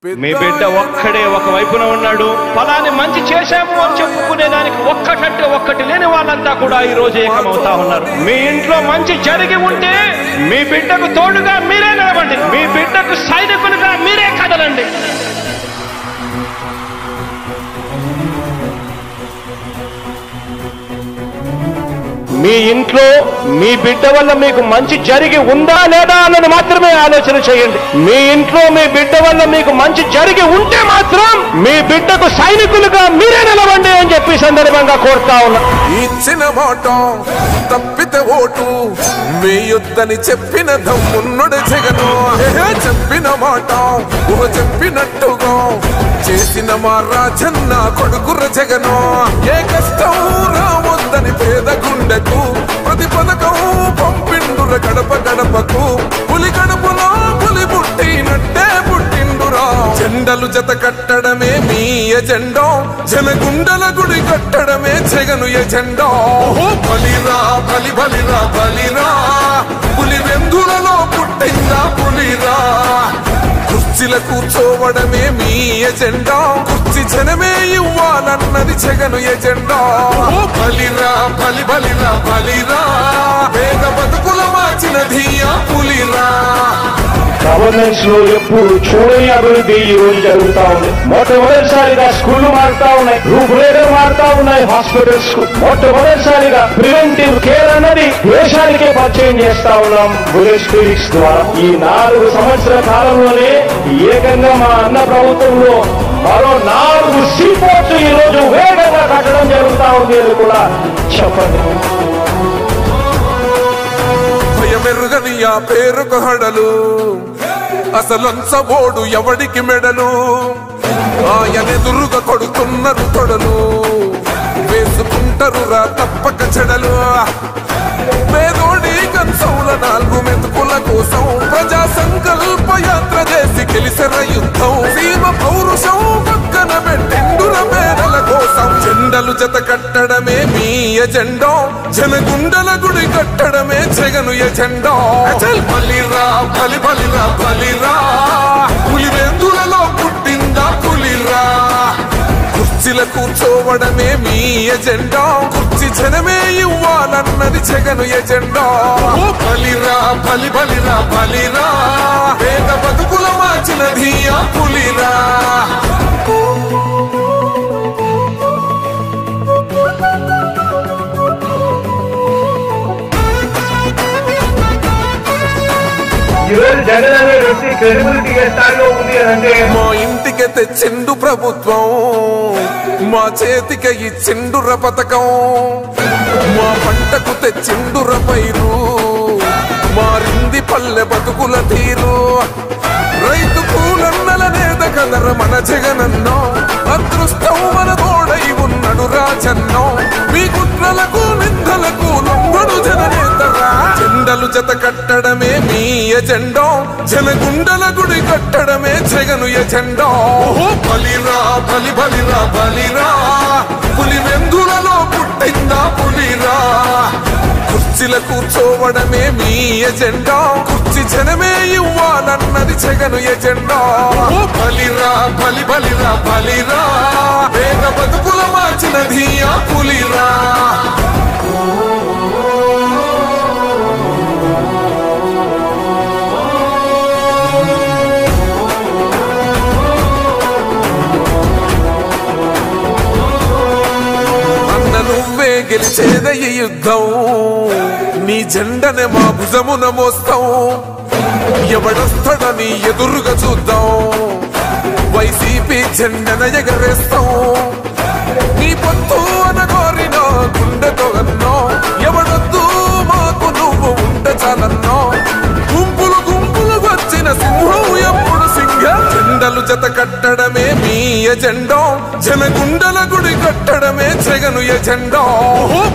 మీ బిడ్డ ఒక్కడే ఒక వైపున ఉన్నాడు. ఫలాన్ని మంచి చేశాము అని చెప్పుకునే దానికి ఒక్కటంటే ఒక్కటి లేని వాళ్ళంతా కూడా ఈ రోజు ఏకమవుతా ఉన్నారు. మీ ఇంట్లో మంచి జరిగి ఉంటే మీ బిడ్డకు తోడుగా మీరే నిలబండి, మీ బిడ్డకు సైనికులుగా మీరే కదలండి. మీ ఇంట్లో మీ బిడ్డ వల్ల మీకు మంచి జరిగి ఉందా లేదా అన్నది మాత్రమే ఆలోచన చేయండి. మీ ఇంట్లో మీ బిడ్డ వల్ల మీకు మంచి జరిగి ఉంటే మాత్రం మీ బిడ్డకు సైనికులుగా మీరే నిలవండి అని చెప్పి సందర్భంగా కోరుతా ఉన్నా. ఇచ్చిన మాట తప్పితే ఓటు వేయొద్దని చెప్పిన దమ్మున్నడు జగను. చెప్పిన మాట చెప్పినట్టుగా చేసిన మా రాజన్న కొడుకుర జగను. ఏ కష్టం రావద్దని పేద గుండెకు ప్రతి పథకం పంపిండుర గడప గడపకు. పులి గడపలో పులి పుట్టినట్టే పుట్టిండురా. జెండలు జత కట్టడమే మీ ఎజెండా, జనగుండల గుడి కట్టడమే జగను ఎజెండా. బలిరా బలి బలిరా బలిరా, పులి వెందులలో పుట్టిందా పులిరా. కుర్చీల కూర్చోవడమే మీ ఎజెండా, కుర్చీ జనమే ఇవ్వాలన్నది జగను ఎజెండా. బలిరా బలి బలిరా బలిరా, పేద బతుకుల మార్చినది ఆ పులిరా. గవర్నెన్స్ లో ఎప్పుడు చూడని అభివృద్ధి ఈ రోజు జరుగుతా ఉంది. మొట్టమొదటిసారిగా స్కూళ్లు మారుతా ఉన్నాయి, రూపురేఖలు మారుతా ఉన్నాయి. హాస్పిటల్స్ కు మొట్టమొదటిసారిగా ప్రివెంటివ్ కేర్ అన్నది దేశానికే పరిచయం చేస్తా ఉన్నాం బుల్లెట్ క్లినిక్స్ ద్వారా. ఈ 4 సంవత్సరాల కాలంలోనే ఏకంగా మా అన్న ప్రభుత్వంలో మరో 4 సీపోర్ట్స్ ఈ రోజు వేగంగా కట్టడం జరుగుతా ఉంది అని కూడా చెప్పండి. మెరుగని ఆ పేరుకు హడలు, అసలంచబోడు ఎవడికి మెడలు. ఆయనెదురుగా కొడుతున్నారు తొడలు, వేసుకుంటారు రా తప్పక చెడలు. పేదోడి కంచంల 4 మెతుకుల కోసం ప్రజా సంకల్ప యాత్ర చేసి గెలిసెర యుద్ధం. సీమ పౌరుషం పక్కన పెట్టిండుర పేదల కోసం. జెండలు జత కట్టడమే మీ ఎజెండా, జనగుండల గుడి కట్టడమే జగను ఎజెండా. బలిరా బలి బలిరా బలిరా, పులి వెందులలో పుట్టిందా పులిరా. కుర్చీల కూర్చోవడమే మీ ఎజెండా, కుర్చీ జనమే ఇవ్వాలన్నది జగను ఎజెండా. బలిరా బలి బలిరా బలిరా, పేద బతుకుల మార్చినది ఆ పులిరా. జగన్ అనే వ్యక్తి క్రెడిబిలిటీ ఏ స్థాయిలో ఉంది అంటే మా ఇంటికి తెచ్చిండు ప్రభుత్వం, మా చేతికి ఇచ్చిండుర పథకం. మా పంటకు తెచ్చిండుర పైరు, మారింది పల్లె బతుకుల తీరు. రైతు కూలన్నల నేత కదర మన జగనన్నో, అదృష్టం మన తోడై ఉన్నడు రాజన్నో. మీ కుట్రలకు నిందలకు లొంగడు జననేతరా. జెండలు జత కట్టడమే మీ ఎజెండా, జనగుండల గుడి కట్టడమే జగను ఎజెండా. బలిరా బలి బలిరా బలిరా, పులి వెందులలో పుట్టిందా పులిరా. కుర్చీల కూర్చోవడమే మీ ఎజెండా, కుర్చీ జనమే ఇవ్వాలన్నది జగను ఎజెండా. బలిరా బలి బలిరా బలిరా, పేద బతుకుల మార్చినది ఆ పులిరా. నువ్వే గెలిచేద ఈ యుద్ధం, నీ జెండనే మా భుజమున మోస్తాం. ఎవడొస్తాడని ఎదురుగా చూద్దాం, వైసీపీ జెండన ఎగరేస్తాం. నీ పొత్తు అనగోరిన గుండెతో అన్నో, ఎవడొద్దు మాకు నువ్వు ఉంటే చాలన్నో. గుంపులు గుంపులు వచ్చిన సింహం ఎప్పుడు సింగ. జెండలు జత కట్టడమే మీ ఎజెండా, జనగుండల గుడి కట్టడమే జగను ఎజెండా.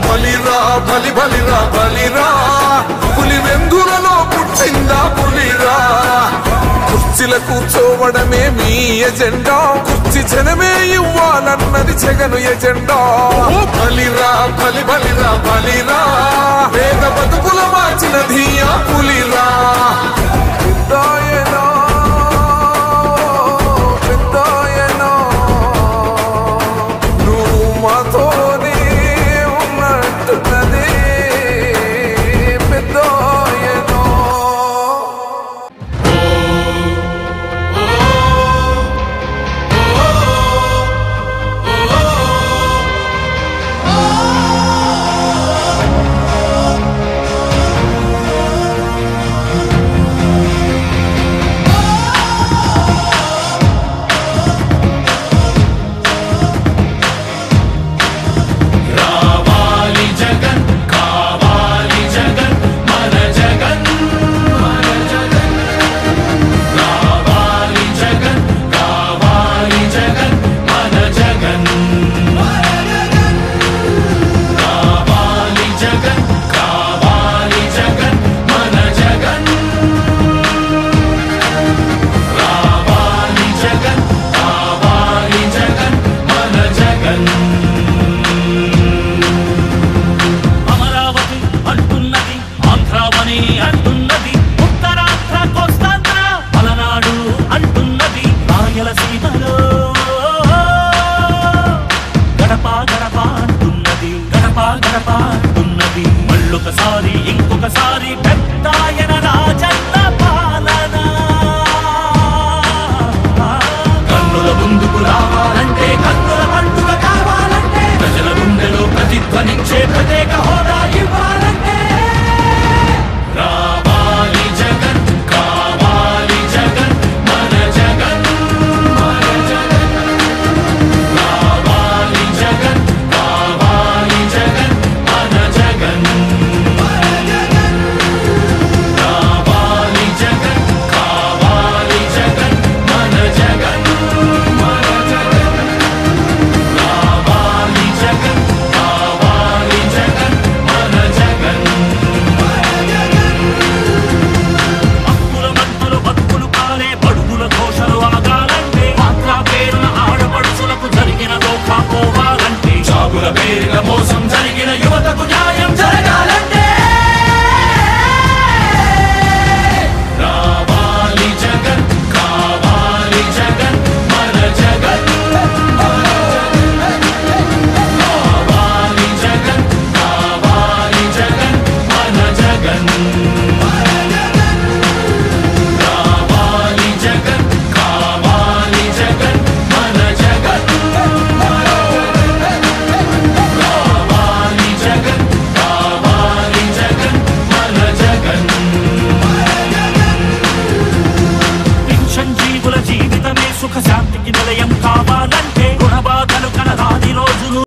బలిరా బలి బలిరా బలిరా, పులి వెందులలో పుట్టిందా పులిరా. కుర్చీల కూర్చోవడమే మీ ఎజెండా, కుర్చీ జనమే ఇవ్వాలన్నది జగను ఎజెండా. బలిరా బలి బలిరా బలిరా, పేద బతుకుల మార్చినది ఆ పులిరా. ఒక